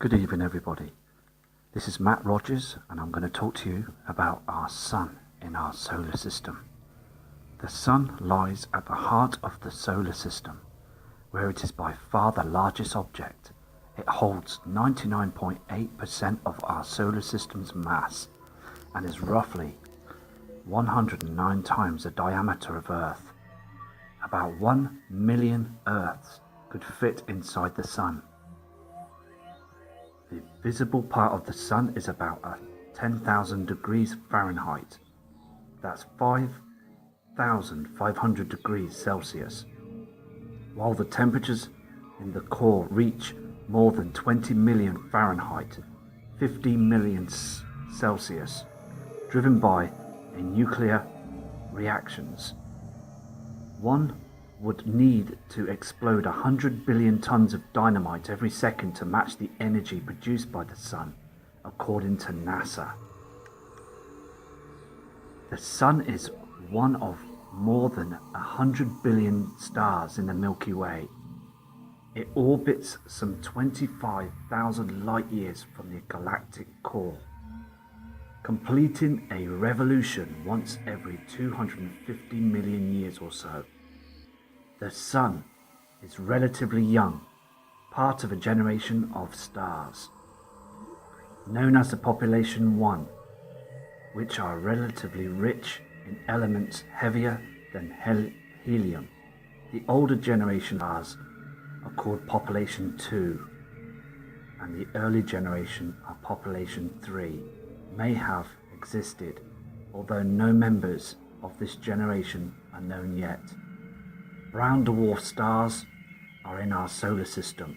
Good evening, everybody. This is Matt Rogers, and I'm going to talk to you about our Sun in our solar system. The Sun lies at the heart of the solar system, where it is by far the largest object. It holds 99.8% of our solar system's mass and is roughly 109 times the diameter of Earth. About 1 million Earths could fit inside the Sun. The visible part of the Sun is about 10,000 degrees Fahrenheit. That's 5,500 degrees Celsius. While the temperatures in the core reach more than 20 million Fahrenheit, 15 million Celsius, driven by nuclear reactions. One would need to explode 100 billion tons of dynamite every second to match the energy produced by the Sun, according to NASA. The Sun is one of more than 100 billion stars in the Milky Way. It orbits some 25,000 light years from the galactic core, completing a revolution once every 250 million years or so. The Sun is relatively young, part of a generation of stars, known as the Population 1, which are relatively rich in elements heavier than helium. The older generation stars are called Population 2, and the early generation of Population 3 may have existed, although no members of this generation are known yet. Brown dwarf stars are in our solar system.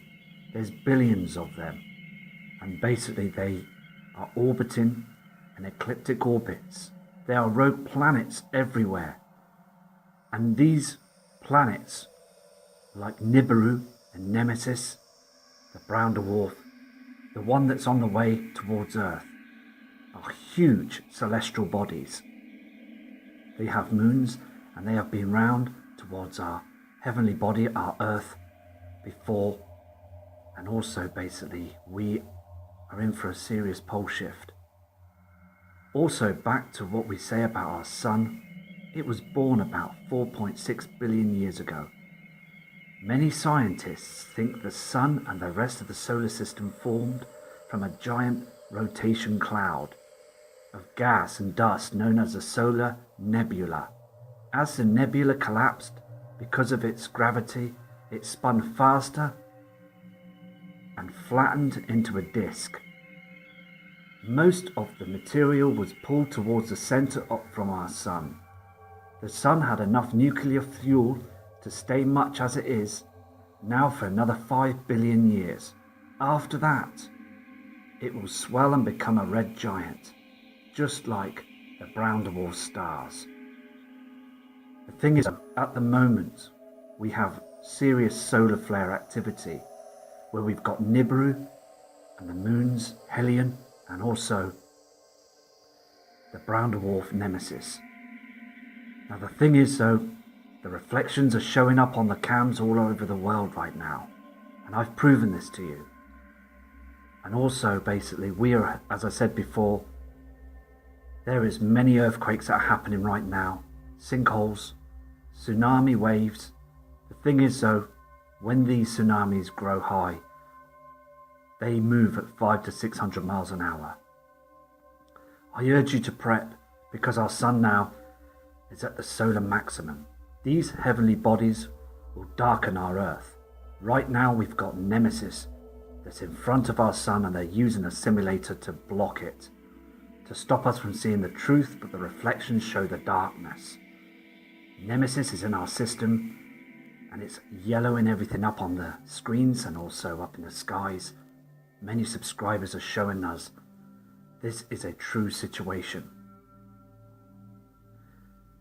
There's billions of them, and basically they are orbiting in ecliptic orbits. There are rogue planets everywhere, and these planets, like Nibiru and Nemesis, the brown dwarf, the one that's on the way towards Earth, are huge celestial bodies. They have moons, and they have been round towards our heavenly body, our Earth, before, and also basically we are in for a serious pole shift. Also, back to what we say about our Sun, it was born about 4.6 billion years ago. Many scientists think the Sun and the rest of the solar system formed from a giant rotation cloud of gas and dust known as the solar nebula. As the nebula collapsed because of its gravity, it spun faster and flattened into a disk. Most of the material was pulled towards the center from our Sun. The Sun had enough nuclear fuel to stay much as it is now for another 5 billion years. After that, it will swell and become a red giant, just like the brown dwarf stars. The thing is, at the moment, we have serious solar flare activity, where we've got Nibiru and the moons, Helion, and also the brown dwarf Nemesis. Now the thing is though, the reflections are showing up on the cams all over the world right now, and I've proven this to you. And also basically we are, as I said before, there is many earthquakes that are happening right now, sinkholes, tsunami waves. The thing is though, when these tsunamis grow high, they move at 500 to 600 miles an hour. I urge you to prep, because our Sun now is at the solar maximum. These heavenly bodies will darken our Earth. Right now we've got Nemesis that's in front of our Sun, and they're using a simulator to block it, to stop us from seeing the truth, but the reflections show the darkness. Nemesis is in our system, and it's yellowing everything up on the screens and also up in the skies. Many subscribers are showing us this is a true situation.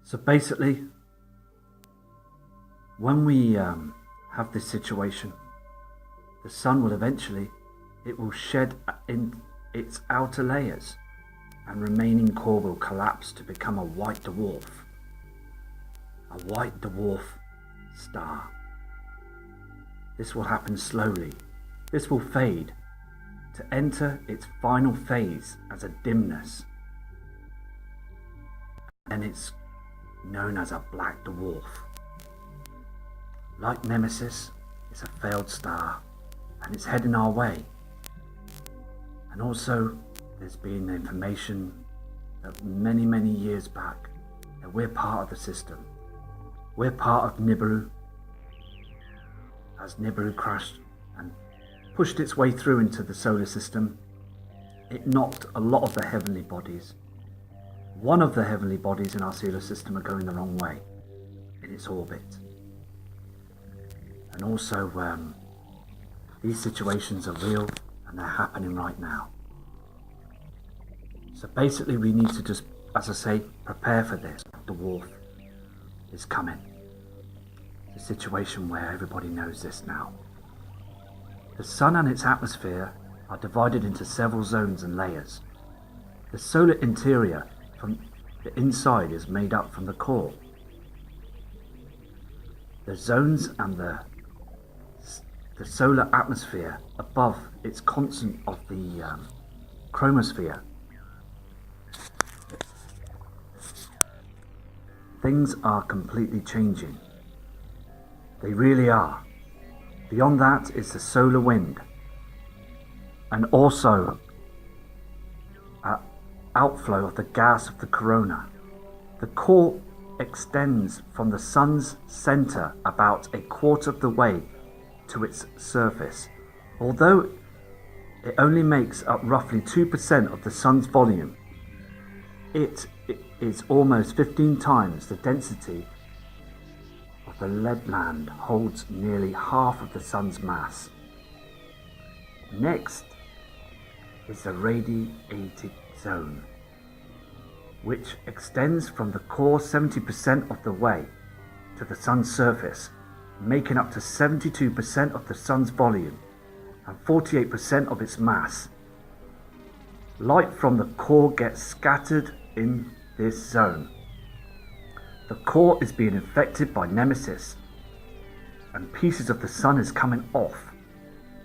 So basically, when we have this situation, the Sun will eventually, it will shed in its outer layers, and remaining core will collapse to become a white dwarf. A white dwarf star. This will happen slowly. This will fade to enter its final phase as a dimness, and it's known as a black dwarf. Like Nemesis, it's a failed star, and it's heading our way. And also, there's been information that many years back that we're part of the system. We're part of Nibiru. As Nibiru crashed and pushed its way through into the solar system, it knocked a lot of the heavenly bodies. One of the heavenly bodies in our solar system are going the wrong way in its orbit. And also, these situations are real and they're happening right now. So basically we need to just, as I say, prepare for this. The dwarf is coming. It's a situation where everybody knows this now. The sun and its atmosphere are divided into several zones and layers. The solar interior from the inside is made up from the core. The zones and the solar atmosphere above its constant of the chromosphere. Things are completely changing. They really are. Beyond that is the solar wind, and also outflow of the gas of the corona. The core extends from the sun's center about a quarter of the way to its surface. Although it only makes up roughly 2% of the sun's volume, it is almost 15 times the density of the lead land, holds nearly half of the sun's mass. Next is the radiated zone, which extends from the core 70% of the way to the sun's surface, making up to 72% of the sun's volume and 48% of its mass. Light from the core gets scattered in this zone. The core is being affected by Nemesis, and pieces of the sun is coming off.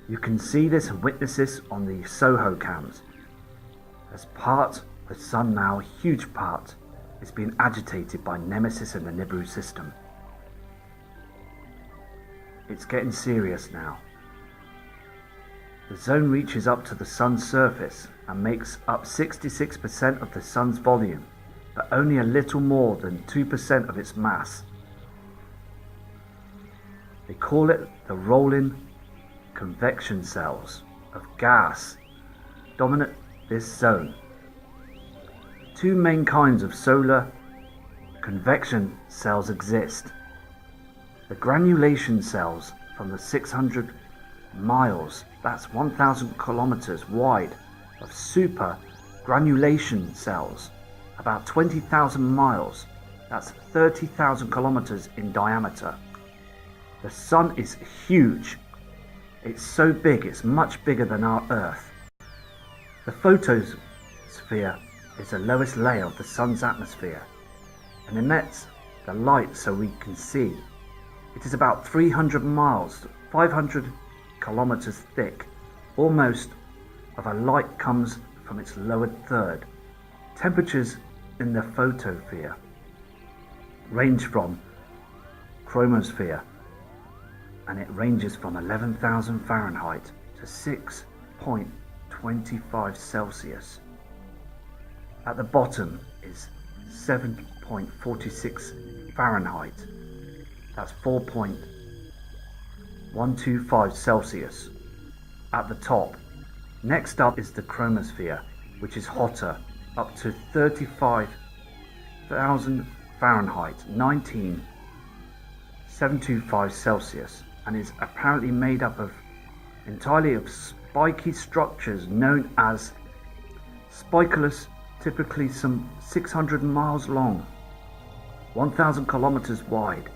You can see this and witness this on the Soho cams. As part of the sun now, a huge part, is being agitated by Nemesis and the Nibiru system. It's getting serious now. The zone reaches up to the sun's surface and makes up 66% of the sun's volume, but only a little more than 2% of its mass. They call it the rolling convection cells of gas dominate this zone. Two main kinds of solar convection cells exist. The granulation cells from the 600 miles, that's 1,000 kilometers wide, of super granulation cells, about 20,000 miles, that's 30,000 kilometers in diameter. The sun is huge. It's so big, it's much bigger than our Earth. The photosphere is the lowest layer of the sun's atmosphere and emits the light so we can see. It is about 300 miles, 500 kilometers thick. Almost of a light comes from its lower third. Temperatures in the photosphere range from chromosphere, and it ranges from 11,000 Fahrenheit to 6.25 Celsius. At the bottom is 7.46 Fahrenheit. That's 4.125 Celsius at the top. Next up is the chromosphere, which is hotter, up to 35,000 Fahrenheit, 19.725 Celsius, and is apparently made up of entirely of spiky structures known as spiculus, typically some 600 miles long, 1,000 kilometers wide,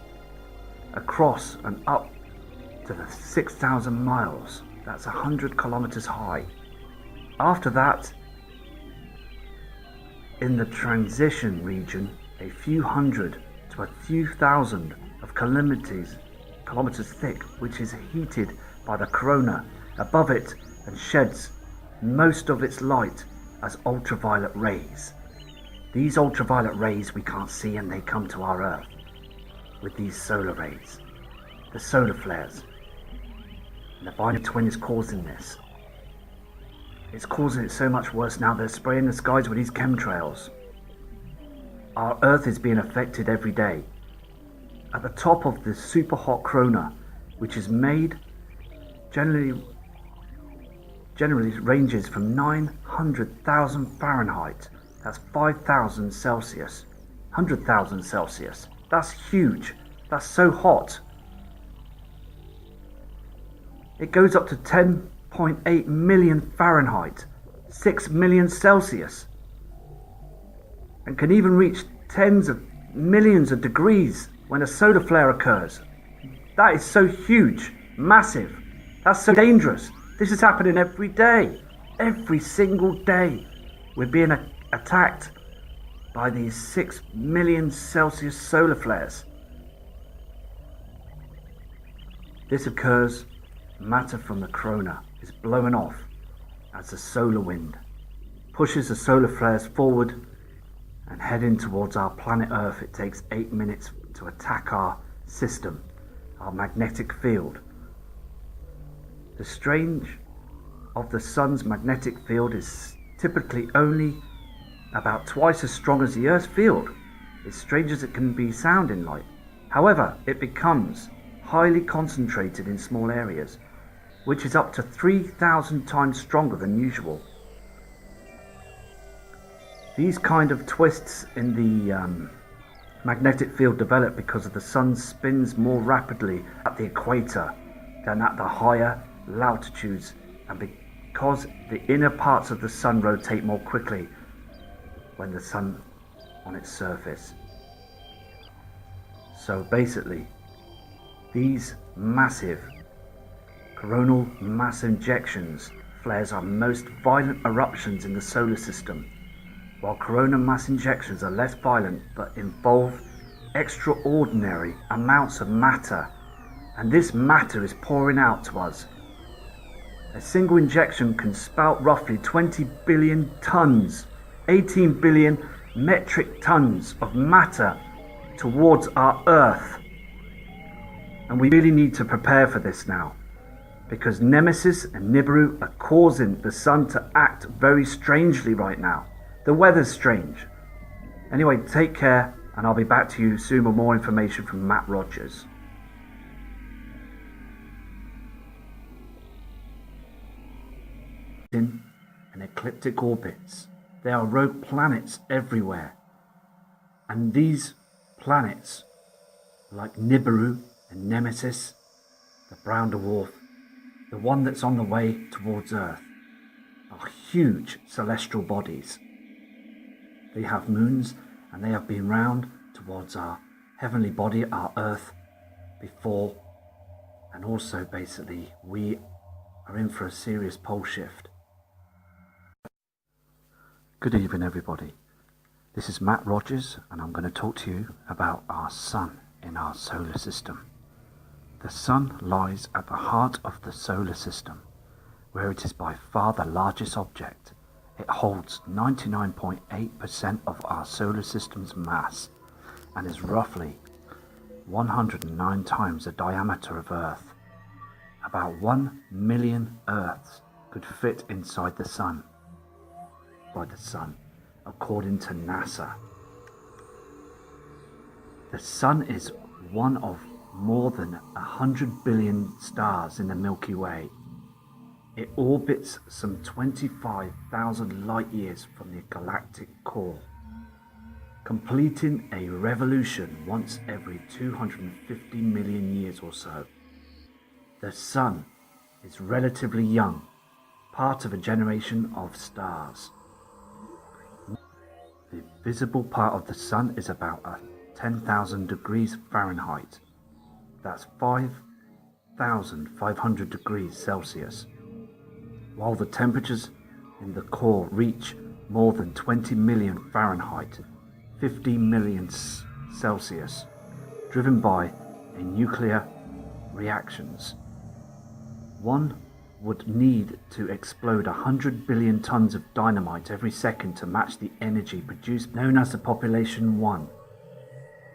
across and up to the 6,000 miles, that's 100 kilometers high. After that, in the transition region, a few hundred to a few thousand of kilometers thick, which is heated by the corona above it and sheds most of its light as ultraviolet rays. These ultraviolet rays we can't see, and they come to our Earth with these solar rays, the solar flares. And the binary twin is causing this. It's causing it so much worse now. They're spraying the skies with these chemtrails. Our Earth is being affected every day. At the top of the super hot corona, which is made generally ranges from 900,000 Fahrenheit. That's 5,000 Celsius. 100,000 Celsius. That's huge. That's so hot. It goes up to 10.8 million Fahrenheit, 6 million Celsius, and can even reach tens of millions of degrees when a solar flare occurs. That is so huge, massive. That's so dangerous. This is happening every day. Every single day. We're being attacked by these 6 million Celsius solar flares. This occurs, matter from the corona is blowing off as the solar wind pushes the solar flares forward and heading towards our planet Earth. It takes 8 minutes to attack our system, our magnetic field. The strange of the sun's magnetic field is typically only about twice as strong as the Earth's field, as strange as it can be sounding like. However, it becomes highly concentrated in small areas, which is up to 3,000 times stronger than usual. These kind of twists in the magnetic field develop because of the sun spins more rapidly at the equator than at the higher latitudes, and because the inner parts of the sun rotate more quickly when the sun on its surface. So basically, these massive coronal mass injections flares are most violent eruptions in the solar system, while coronal mass injections are less violent but involve extraordinary amounts of matter, and this matter is pouring out to us. A single injection can spout roughly 20 billion tons, 18 billion metric tons of matter towards our Earth. And we really need to prepare for this now, because Nemesis and Nibiru are causing the sun to act very strangely right now. The weather's strange. Anyway, take care, and I'll be back to you soon with more information from Matt Rogers. In ecliptic orbits, there are rogue planets everywhere, and these planets, like Nibiru and Nemesis, the brown dwarf, the one that's on the way towards Earth, are huge celestial bodies. They have moons, and they have been round towards our heavenly body, our Earth, before, and also basically we are in for a serious pole shift. Good evening, everybody. This is Matt Rogers, and I'm going to talk to you about our sun in our solar system. The sun lies at the heart of the solar system, where it is by far the largest object. It holds 99.8% of our solar system's mass and is roughly 109 times the diameter of Earth. About 1 million Earths could fit inside the sun, according to NASA. The sun is one of more than 100 billion stars in the Milky Way. It orbits some 25,000 light years from the galactic core, completing a revolution once every 250 million years or so. The sun is relatively young, part of a generation of stars. The visible part of the sun is about 10,000 degrees Fahrenheit. That's 5,500 degrees Celsius. While the temperatures in the core reach more than 20 million Fahrenheit, 15 million Celsius, driven by nuclear reactions. One would need to explode 100 billion tons of dynamite every second to match the energy produced, known as the population 1,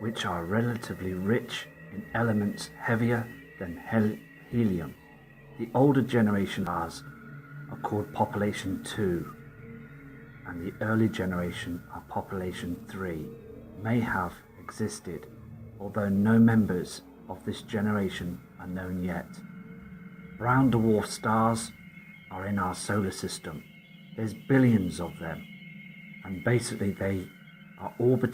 which are relatively rich in elements heavier than helium. The older generation stars are called population 2, and the early generation of population 3 may have existed, although no members of this generation are known yet. Brown dwarf stars are in our solar system. There's billions of them, and basically they are orbiting